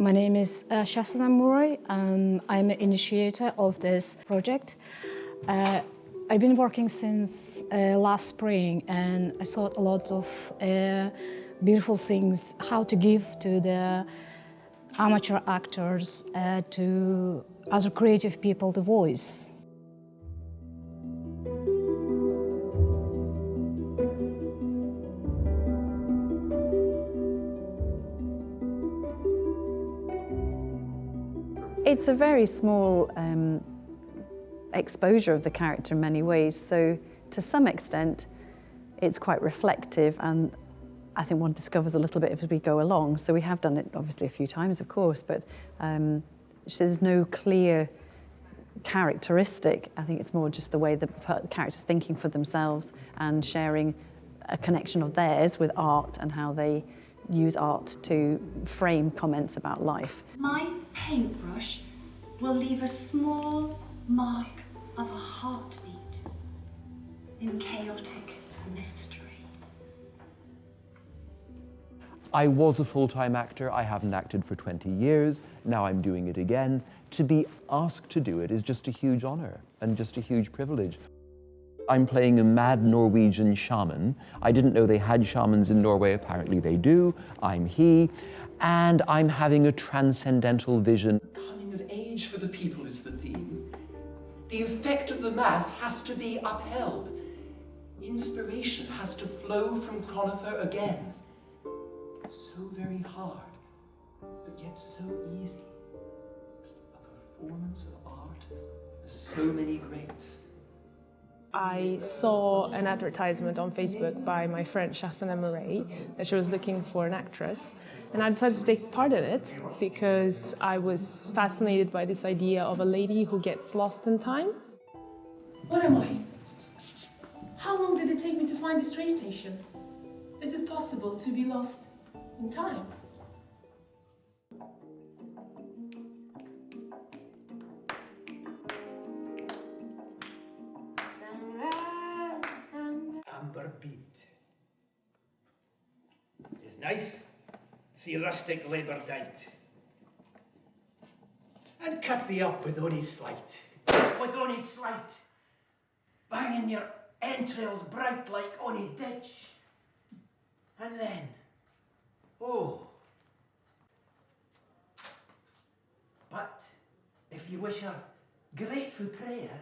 My name is Shahsanem Murray. I'm an initiator of this project. I've been working since last spring, and I saw a lot of beautiful things, how to give to the amateur actors, to other creative people the voice. It's a very small exposure of the character in many ways, so to some extent it's quite reflective, and I think one discovers a little bit as we go along. So we have done it obviously a few times, of course, but there's no clear characteristic. I think it's more just the way the character's thinking for themselves and sharing a connection of theirs with art and how they use art to frame comments about life. My paintbrush will leave a small mark of a heartbeat in chaotic mystery. I was a full-time actor. I haven't acted for 20 years. Now I'm doing it again. To be asked to do it is just a huge honor and just a huge privilege. I'm playing a mad Norwegian shaman. I didn't know they had shamans in Norway. Apparently they do. I'm he. And I'm having a transcendental vision. Coming of age for the people is the theme. The effect of the Mass has to be upheld. Inspiration has to flow from Chronifer again. So very hard, but yet so easy. A performance of art with so many greats. I saw an advertisement on Facebook by my friend Shahsanem Murray that she was looking for an actress, and I decided to take part in it because I was fascinated by this idea of a lady who gets lost in time. What am I? How long did it take me to find this train station? Is it possible to be lost in time? Beat. His knife, see rustic labour dight, and cut thee up with ony slight, banging your entrails bright like ony ditch, and then, oh, but if you wish a grateful prayer,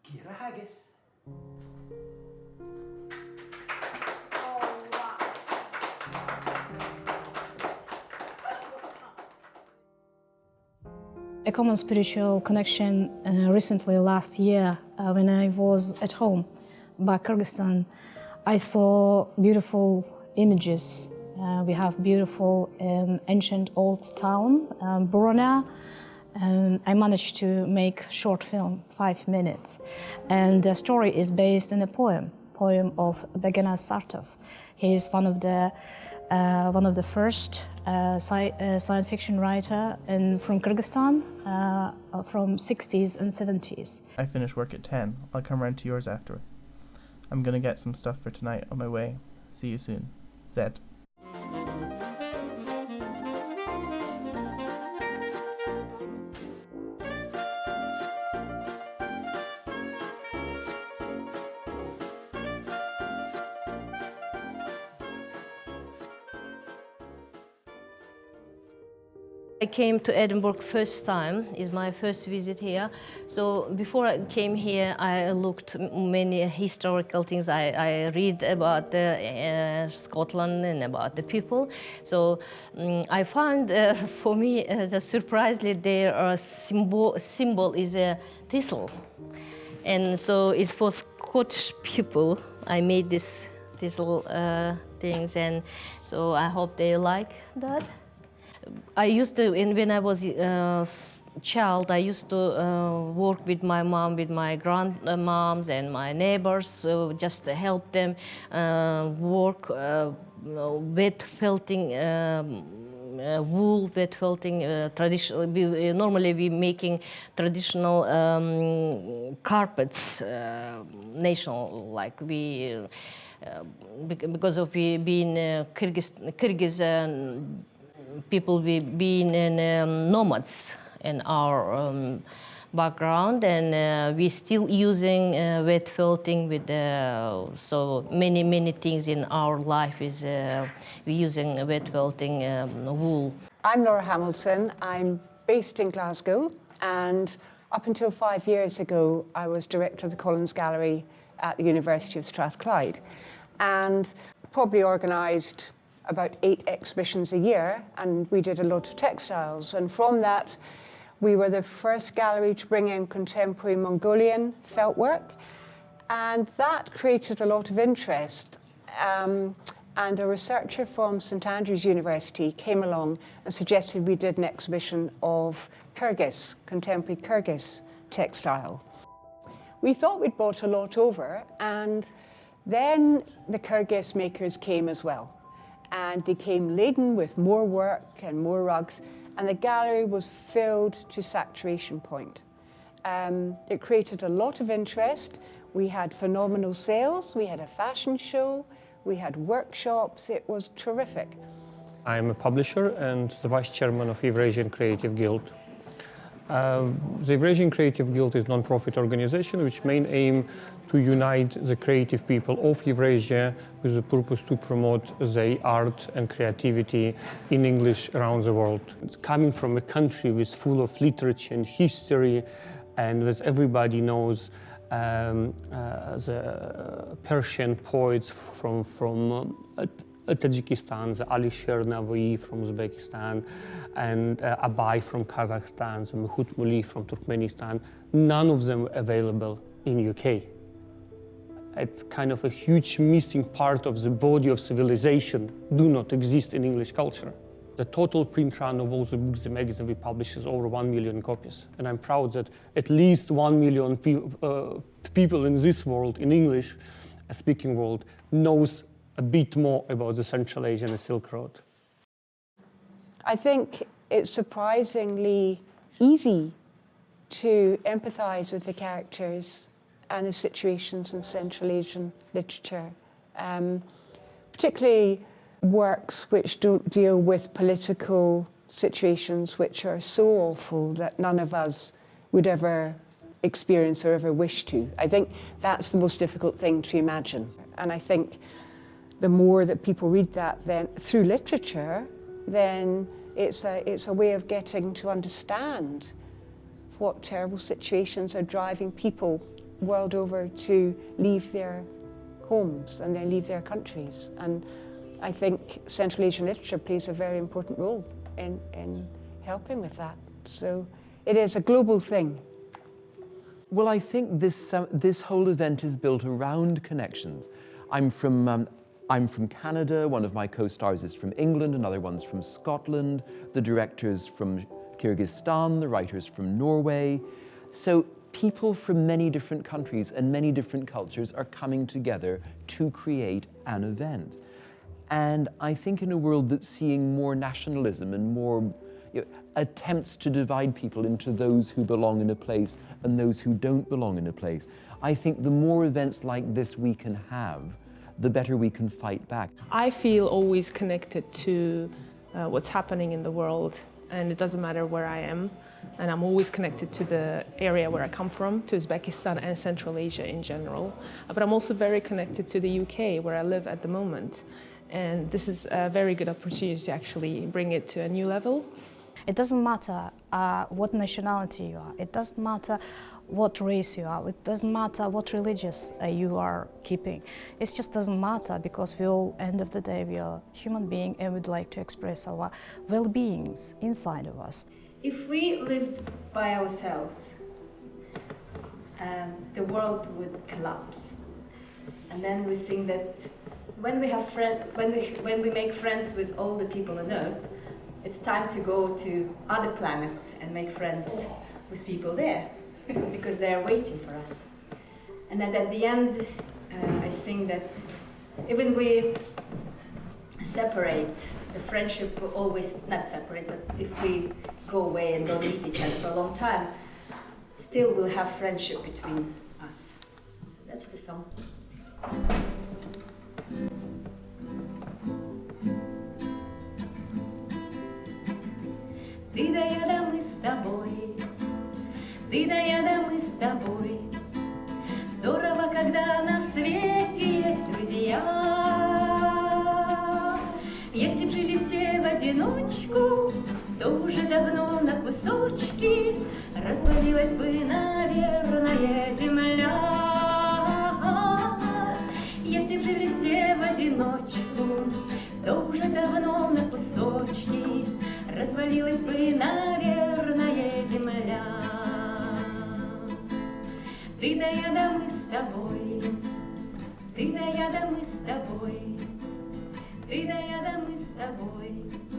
gie a haggis. A common spiritual connection recently last year when I was at home back Kyrgyzstan, I saw beautiful images. We have beautiful ancient old town, Burana. I managed to make short film, 5 minutes, and the story is based on a poem of Begenaz Sartov. He is one of the first science fiction writer from Kyrgyzstan from 60s and 70s. I finish work at 10. I'll come round to yours after. I'm gonna get some stuff for tonight on my way. See you soon. Zed. I came to Edinburgh first time, is my first visit here. So before I came here, I looked many historical things. I read about Scotland and about the people. So I found, for me, surprisingly, their symbol is a thistle. And so it's for Scottish people. I made this thistle things, and so I hope they like that. I used to, when I was a child, I used to work with my mom, with my grandmoms and my neighbors, so just to help them work, wet felting, wool, wet felting, traditional. Normally we making traditional carpets, national, like we, because of we being Kyrgyz people being nomads in our background, and we're still using wet felting with so many things in our life is we're using wet felting wool. I'm Laura Hamilton. I'm based in Glasgow, and up until 5 years ago I was director of the Collins Gallery at the University of Strathclyde, and probably organised about 8 exhibitions a year, and we did a lot of textiles, and from that we were the first gallery to bring in contemporary Mongolian felt work, and that created a lot of interest. And a researcher from St Andrews University came along and suggested we did an exhibition of Kyrgyz, contemporary Kyrgyz textile. We thought we'd bought a lot over, and then the Kyrgyz makers came as well. And they came laden with more work and more rugs, and the gallery was filled to saturation point. It created a lot of interest. We had phenomenal sales, we had a fashion show, we had workshops. It was terrific. I'm a publisher and the vice chairman of Eurasian Creative Guild. The Eurasian Creative Guild is a non-profit organization which main aim to unite the creative people of Eurasia with the purpose to promote their art and creativity in English around the world. It's coming from a country with full of literature and history, and as everybody knows, the Persian poets from Tajikistan, the Alisher Navo'i from Uzbekistan, and Abay from Kazakhstan, the Mahmud Muli from Turkmenistan, none of them available in UK. It's kind of a huge missing part of the body of civilization, do not exist in English culture. The total print run of all the books, the magazine we publish is over 1 million copies. And I'm proud that at least 1 million people in this world, in English speaking world, knows a bit more about the Central Asia and the Silk Road. I think it's surprisingly easy to empathize with the characters and the situations in Central Asian literature, particularly works which don't deal with political situations which are so awful that none of us would ever experience or ever wish to. I think that's the most difficult thing to imagine. And I think the more that people read that then through literature, then it's a way of getting to understand what terrible situations are driving people world over to leave their homes and then leave their countries. And I think Central Asian literature plays a very important role in helping with that. So it is a global thing. Well, I think this whole event is built around connections. I'm from Canada, one of my co-stars is from England, another one's from Scotland, the director's from Kyrgyzstan, the writer's from Norway. So people from many different countries and many different cultures are coming together to create an event. And I think in a world that's seeing more nationalism and more attempts to divide people into those who belong in a place and those who don't belong in a place, I think the more events like this we can have, the better we can fight back. I feel always connected to what's happening in the world, and it doesn't matter where I am. And I'm always connected to the area where I come from, to Uzbekistan and Central Asia in general. But I'm also very connected to the UK, where I live at the moment. And this is a very good opportunity to actually bring it to a new level. It doesn't matter what nationality you are. It doesn't matter what race you are. It doesn't matter what religious you are keeping. It just doesn't matter, because we all, end of the day, we are human beings and we'd like to express our well-beings inside of us. If we lived by ourselves, the world would collapse. And then we think that when we make friends with all the people on Earth, it's time to go to other planets and make friends with people there, because they are waiting for us. And then at the end, I think that even we separate, the friendship will always not separate, but if we go away and don't meet each other for a long time, still we'll have friendship between us. So that's the song. Ты да я да мы с тобой, ты да я да мы с тобой. Здорово, когда на свете есть друзья. Если б жили все в одиночку, то уже давно на кусочки развалилась бы, наверное, земля. Если б жили все в одиночку, то уже давно на кусочки развалилась бы, наверное, земля. Ты да я да мы с тобой, ты да я да мы с тобой, ты да я да мы с тобой.